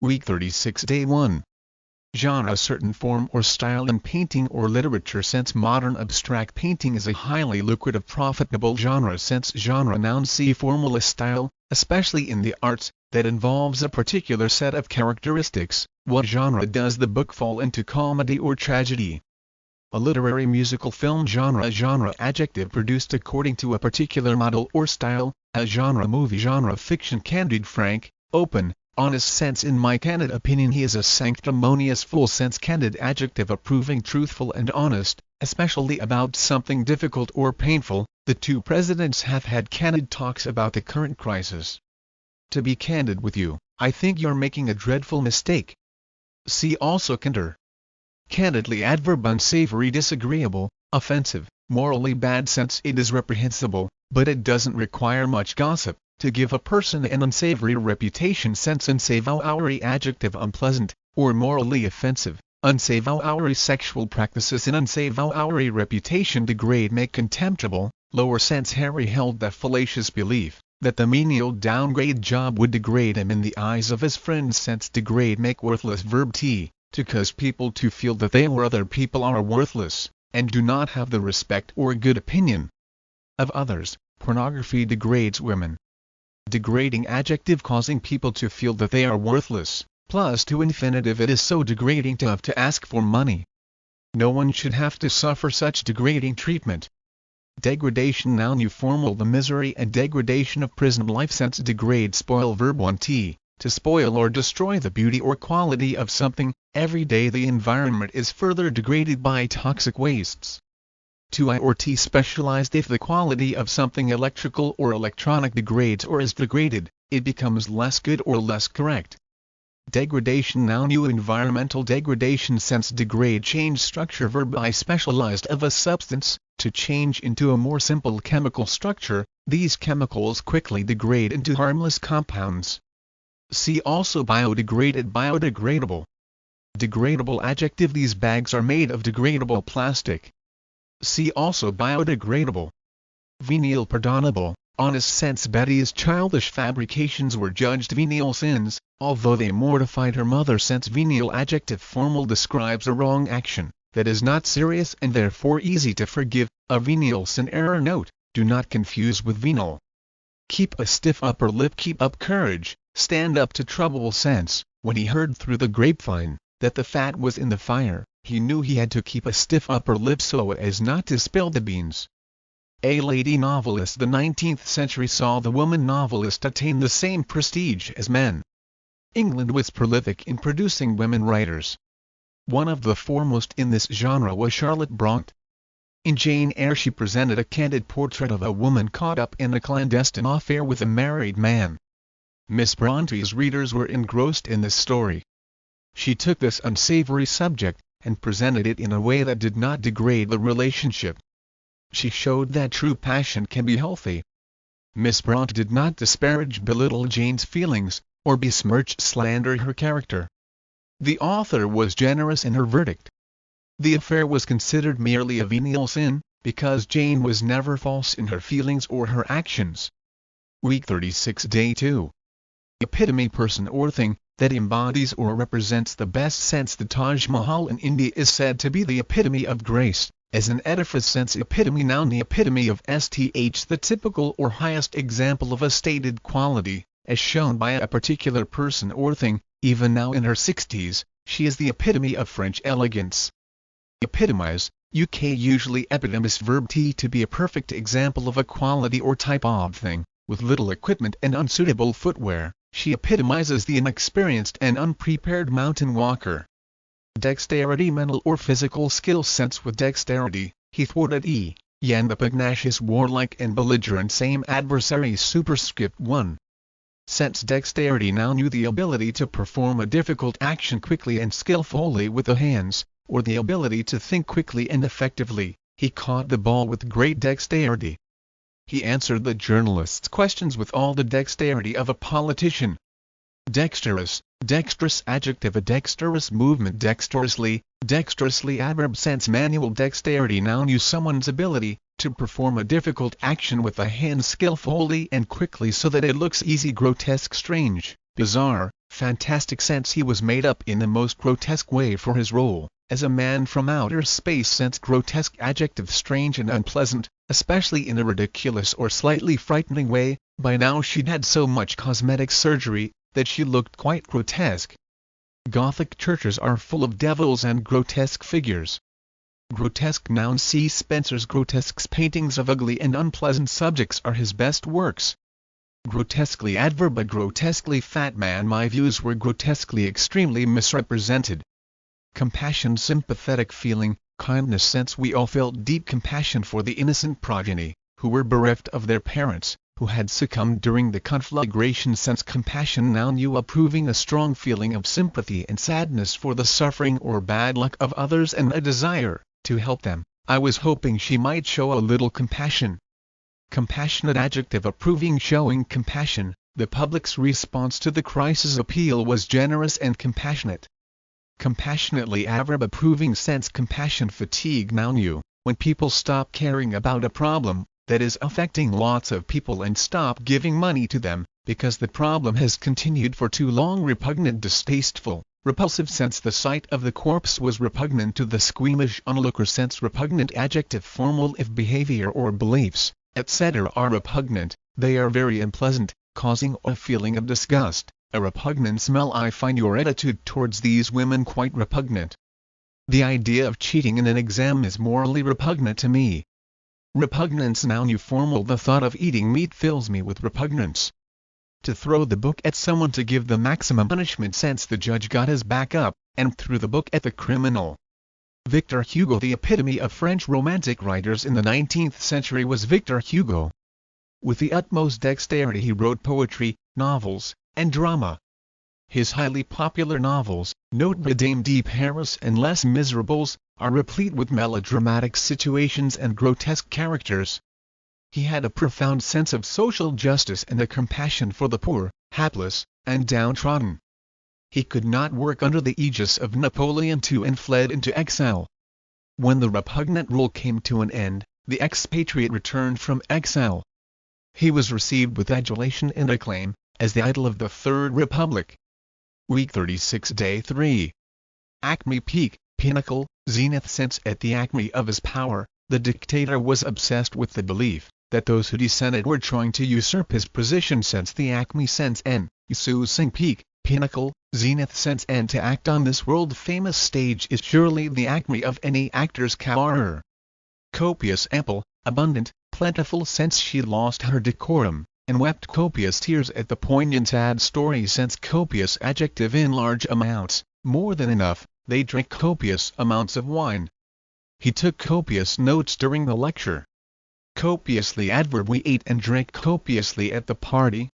Week 36 Day 1. Genre: certain form or style in painting or literature. Sense: modern abstract painting is a highly lucrative, profitable genre. Sense: genre. Noun: see formal: a style, especially in the arts, that involves a particular set of characteristics. What genre does the book fall into, comedy or tragedy? A literary musical film. Genre: genre. Adjective: produced according to a particular model or style. A genre: movie. Genre: fiction. Candid: frank, open, honest. Sense: in my candid opinion he is a sanctimonious fool. Sense: candid. Adjective: approving, truthful and honest, especially about something difficult or painful. The two presidents have had candid talks about the current crisis. To be candid with you, I think you're making a dreadful mistake. See also candor. Candidly. Adverb: unsavory, disagreeable, offensive, morally bad. Sense: it is reprehensible, but it doesn't require much gossip to give a person an unsavory reputation. Sense: unsavory. Adjective: unpleasant, or morally offensive. Unsavory. Sexual practices in unsavory reputation degrade, make contemptible. Lower sense: Harry held that fallacious belief, that the menial downgrade job would degrade him in the eyes of his friends. Sense: degrade, make worthless. Verb: to cause people to feel that they or other people are worthless, and do not have the respect or good opinion of others. Pornography degrades women. Degrading adjective: causing people to feel that they are worthless, plus to infinitive: it is so degrading to have to ask for money. No one should have to suffer such degrading treatment. Degradation. Noun: euformal, the misery and degradation of prison life. Sense: degrade. Spoil. Verb: to spoil or destroy the beauty or quality of something. Every day the environment is further degraded by toxic wastes. To or t specialized: if the quality of something electrical or electronic degrades or is degraded, it becomes less good or less correct. Degradation. Noun: environmental degradation. Sense: degrade, change structure. Verb: specialized, of a substance, to change into a more simple chemical structure. These chemicals quickly degrade into harmless compounds. See also biodegraded, biodegradable. Degradable adjective: these bags are made of degradable plastic. See also biodegradable. Venial, pardonable, honest. Sense: Betty's childish fabrications were judged venial sins, although they mortified her mother. Sense: venial. Adjective: formal, describes a wrong action that is not serious and therefore easy to forgive. A venial sin. Error: note, do not confuse with venal. Keep a stiff upper lip, keep up courage, stand up to trouble. Sense: when he heard through the grapevine that the fat was in the fire, he knew he had to keep a stiff upper lip so as not to spill the beans. A lady novelist. The 19th century saw the woman novelist attain the same prestige as men. England was prolific in producing women writers. One of the foremost in this genre was Charlotte Brontë. In Jane Eyre she presented a candid portrait of a woman caught up in a clandestine affair with a married man. Miss Bronte's readers were engrossed in this story. She took this unsavory subject and presented it in a way that did not degrade the relationship. She showed that true passion can be healthy. Miss Brontë did not disparage, belittle Jane's feelings, or besmirch, slander her character. The author was generous in her verdict. The affair was considered merely a venial sin, because Jane was never false in her feelings or her actions. Week 36 Day 2. Epitome: person or thing that embodies or represents the best. Sense: the Taj Mahal in India is said to be the epitome of grace, as an edifice. Sense: epitome. Noun: the epitome of sth, the typical or highest example of a stated quality, as shown by a particular person or thing. Even now in her 60s, she is the epitome of French elegance. Epitomize, UK usually epitomize. Verb: to be a perfect example of a quality or type of thing, with little equipment and unsuitable footwear. She epitomizes the inexperienced and unprepared mountain walker. Dexterity: mental or physical skill. Sense: with dexterity, he thwarted Yan the pugnacious, warlike and belligerent same adversary. Superscript 1. Sense: dexterity. Noun: the ability to perform a difficult action quickly and skillfully with the hands, or the ability to think quickly and effectively. He caught the ball with great dexterity. He answered the journalist's questions with all the dexterity of a politician. Dexterous, dexterous adjective: a dexterous movement. Dexterously, dexterously adverb. Sense: manual dexterity. Noun: use someone's ability to perform a difficult action with the hands skillfully and quickly so that it looks easy, grotesque, strange. bizarre, fantastic sense he was made up in the most grotesque way for his role, as a man from outer space sense grotesque adjective strange and unpleasant, especially in a ridiculous or slightly frightening way. By now she'd had so much cosmetic surgery, that she looked quite grotesque. Gothic churches are full of devils and grotesque figures. Grotesque noun. C. Spencer's grotesques paintings of ugly and unpleasant subjects are his best works. Grotesquely adverb. A grotesquely fat man. My views were grotesquely extremely misrepresented. Compassion. Sympathetic feeling, kindness sense. We all felt deep compassion for the innocent progeny, who were bereft of their parents, who had succumbed during the conflagration sense. Compassion noun. You approving. A strong feeling of sympathy and sadness for the suffering or bad luck of others and a desire to help them. I was hoping she might show a little compassion. Compassionate adjective. Approving. Showing compassion. The public's response to the crisis appeal was generous and compassionate. Compassionately adverb. Approving sense. Compassion. Fatigue noun. You, when people stop caring about a problem that is affecting lots of people and stop giving money to them, because the problem has continued for too long. Repugnant. Distasteful, repulsive sense. The sight of the corpse was repugnant to the squeamish onlooker sense. Repugnant adjective. Formal. If behavior or beliefs, etc. are repugnant, they are very unpleasant, causing a feeling of disgust, a repugnant smell. I find your attitude towards these women quite repugnant. The idea of cheating in an exam is morally repugnant to me. Repugnance noun. You formal. The thought of eating meat fills me with repugnance. To throw the book at someone to give the maximum punishment sense. The judge got his back up, and threw the book at the criminal. Victor Hugo. The epitome of French romantic writers in the 19th century was Victor Hugo. With the utmost dexterity he wrote poetry, novels, and drama. His highly popular novels, Notre Dame de Paris and Les Miserables, are replete with melodramatic situations and grotesque characters. He had a profound sense of social justice and a compassion for the poor, hapless, and downtrodden. He could not work under the aegis of Napoleon II and fled into exile. When the repugnant rule came to an end, the expatriate returned from exile. He was received with adulation and acclaim, as the idol of the Third Republic. Week 36, Day 3. Acme. Peak, pinnacle, zenith. Sense. At the acme of his power, the dictator was obsessed with the belief that those who descended were trying to usurp his position. Sense. The acme sense. N. Sing. Peak, pinnacle, zenith. Sense. And to act on this world-famous stage is surely the acme of any actor's career. Copious. Ample, abundant, plentiful. Sense. She lost her decorum, and wept copious tears at the poignant sad story. Sense. Copious adjective. In large amounts, more than enough. They drank copious amounts of wine. He took copious notes during the lecture. Copiously adverb. We ate and drank copiously at the party.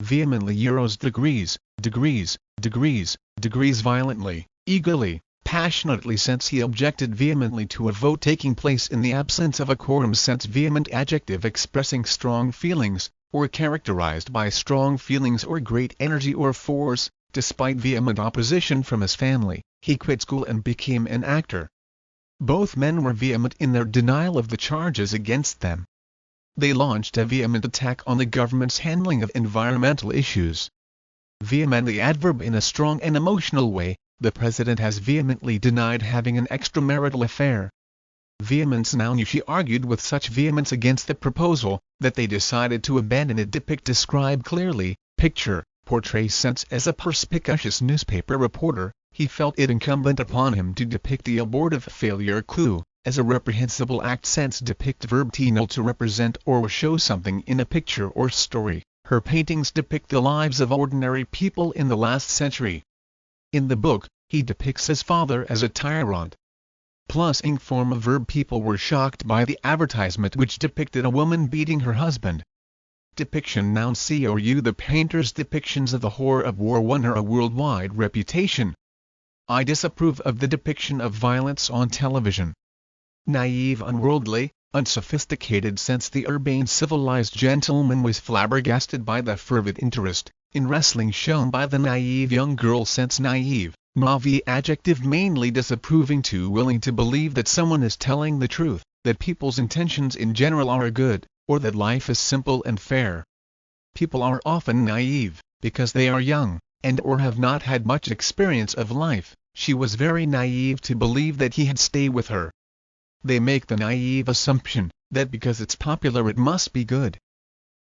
Vehemently. Degrees, degrees, degrees, degrees. Violently, eagerly, passionately. Sense. He objected vehemently to a vote taking place in the absence of a quorum. Sense. Vehement adjective. Expressing strong feelings, or characterized by strong feelings or great energy or force. Despite vehement opposition from his family, he quit school and became an actor. Both men were vehement in their denial of the charges against them. They launched a vehement attack on the government's handling of environmental issues. Vehemently adverb. In a strong and emotional way, the president has vehemently denied having an extramarital affair. Vehemence noun. She argued with such vehemence against the proposal, that they decided to abandon it. Depict. Describe clearly, picture, portray. Sense. As a perspicacious newspaper reporter, he felt it incumbent upon him to depict the abortive failure clue, as a reprehensible act. Sense. Depict. Verb. To represent or show something in a picture or story. Her paintings depict the lives of ordinary people in the last century. In the book, he depicts his father as a tyrant. Plus ing form of verb. People were shocked by the advertisement which depicted a woman beating her husband. Depiction noun. Cou. The painter's depictions of the horror of war won her a worldwide reputation. I disapprove of the depiction of violence on television. Naive. Unworldly, unsophisticated. Sense. The urbane civilized gentleman was flabbergasted by the fervid interest in wrestling shown by the naive young girl. Sense. Naive, naïve adjective. Mainly disapproving. Too willing to believe that someone is telling the truth, that people's intentions in general are good, or that life is simple and fair. People are often naive, because they are young, and or have not had much experience of life. She was very naive to believe that he had stayed with her. They make the naive assumption that because it's popular it must be good.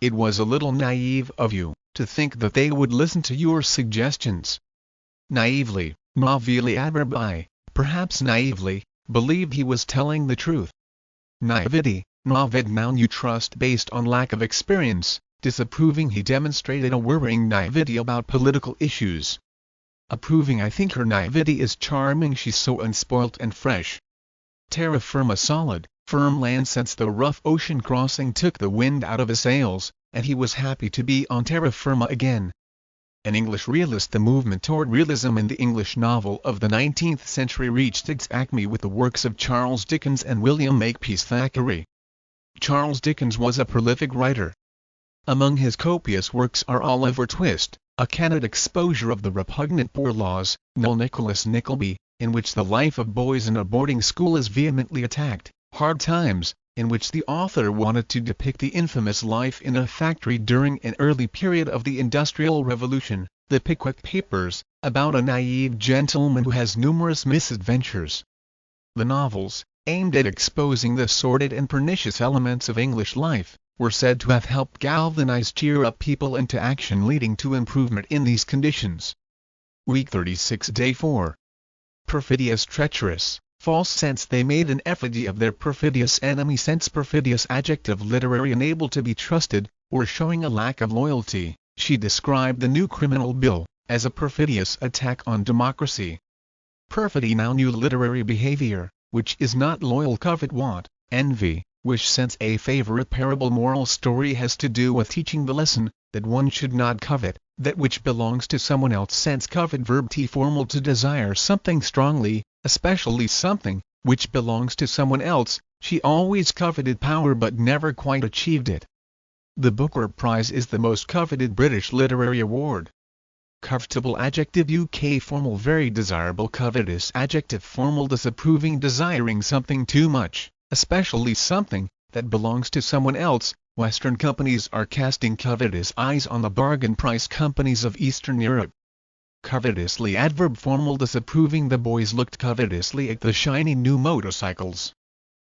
It was a little naive of you to think that they would listen to your suggestions. Naively, naively adverb I, perhaps naively, believed he was telling the truth. Naivety, naived noun you trust based on lack of experience. Disapproving he demonstrated a worrying naivety about political issues. Approving I think her naivety is charming, she's so unspoilt and fresh. Terra firma solid, firm land since the rough ocean crossing took the wind out of his sails, and he was happy to be on terra firma again. An English realist. The movement toward realism in the English novel of the 19th century reached its acme with the works of Charles Dickens and William Makepeace Thackeray. Charles Dickens was a prolific writer. Among his copious works are Oliver Twist, a candid exposure of the repugnant poor laws, Nicholas Nickleby, in which the life of boys in a boarding school is vehemently attacked, Hard Times, in which the author wanted to depict the infamous life in a factory during an early period of the Industrial Revolution, The Pickwick Papers, about a naive gentleman who has numerous misadventures. The novels, aimed at exposing the sordid and pernicious elements of English life, were said to have helped galvanize cheer-up people into action, leading to improvement in these conditions. Week 36 Day 4. Perfidious, treacherous, false sense. They made an effigy of their perfidious enemy. Sense perfidious adjective literary, unable to be trusted, or showing a lack of loyalty. She described the new criminal bill as a perfidious attack on democracy. Perfidy noun new literary behavior, which is not loyal. Covet want, envy, wish. Sense a favorite parable moral story has to do with teaching the lesson that one should not covet that which belongs to someone else. Sense covet verb t formal to desire something strongly, especially something which belongs to someone else. She always coveted power but never quite achieved it. The Booker Prize is the most coveted British literary award. Covetable adjective UK formal very desirable. Covetous adjective formal disapproving desiring something too much, especially something that belongs to someone else. Western companies are casting covetous eyes on the bargain price companies of Eastern Europe. Covetously adverb formal disapproving the boys looked covetously at the shiny new motorcycles.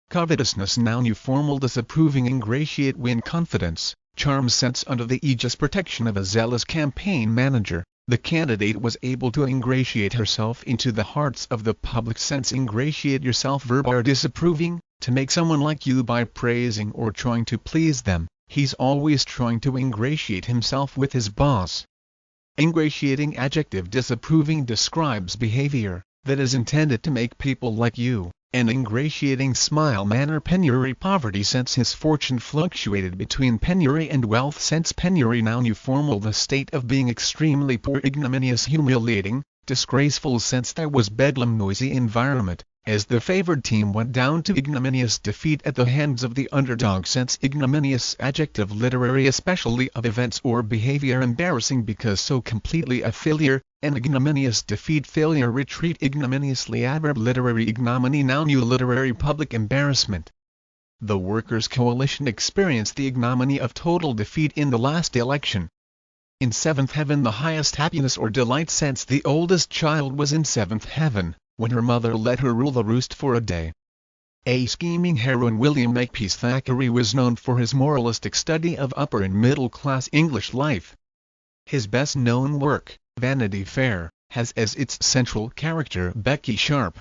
Covetousness noun you formal disapproving ingratiate win confidence, charm. Sense under the aegis protection of a zealous campaign manager, the candidate was able to ingratiate herself into the hearts of the public. Sense ingratiate yourself verb are disapproving, to make someone like you by praising or trying to please them. He's always trying to ingratiate himself with his boss. Ingratiating adjective disapproving describes behavior that is intended to make people like you. An ingratiating smile manner. Penury poverty. Sense his fortune fluctuated between penury and wealth. Sense penury noun you formal the state of being extremely poor. Ignominious humiliating, disgraceful. Sense there was bedlam noisy environment as the favored team went down to ignominious defeat at the hands of the underdog. Sense ignominious adjective literary especially of events or behavior embarrassing because so completely a failure. An ignominious defeat failure retreat. Ignominiously adverb literary ignominy noun you literary public embarrassment. The Workers' Coalition experienced the ignominy of total defeat in the last election. In seventh heaven the highest happiness or delight. Sense the oldest child was in seventh heaven when her mother let her rule the roost for a day. A scheming heroine. William Makepeace Thackeray was known for his moralistic study of upper and middle class English life. His best known work, Vanity Fair, has as its central character Becky Sharp.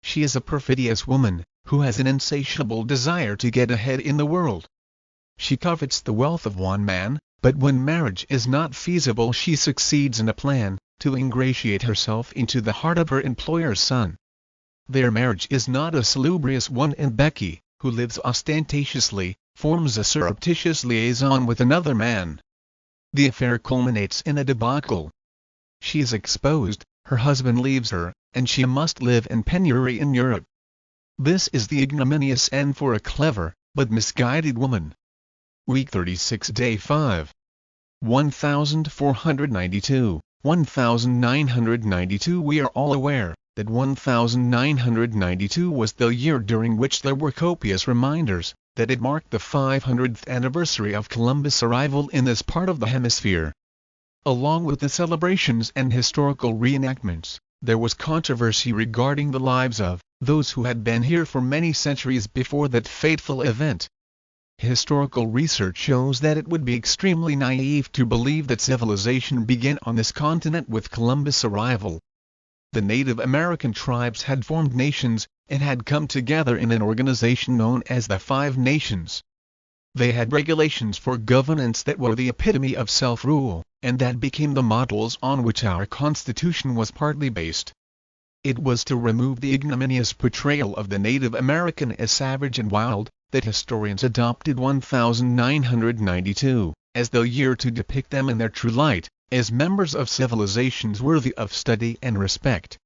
She is a perfidious woman, who has an insatiable desire to get ahead in the world. She covets the wealth of one man, but when marriage is not feasible she succeeds in a plan to ingratiate herself into the heart of her employer's son. Their marriage is not a salubrious one and Becky, who lives ostentatiously, forms a surreptitious liaison with another man. The affair culminates in a debacle. She is exposed, her husband leaves her, and she must live in penury in Europe. This is the ignominious end for a clever, but misguided woman. Week 36 Day 5. 1492, 1992. We are all aware that 1992 was the year during which there were copious reminders that it marked the 500th anniversary of Columbus' arrival in this part of the hemisphere. Along with the celebrations and historical reenactments, there was controversy regarding the lives of those who had been here for many centuries before that fateful event. Historical research shows that it would be extremely naive to believe that civilization began on this continent with Columbus' arrival. The Native American tribes had formed nations, and had come together in an organization known as the Five Nations. They had regulations for governance that were the epitome of self-rule, and that became the models on which our Constitution was partly based. It was to remove the ignominious portrayal of the Native American as savage and wild, that historians adopted 1992 as the year to depict them in their true light, as members of civilizations worthy of study and respect.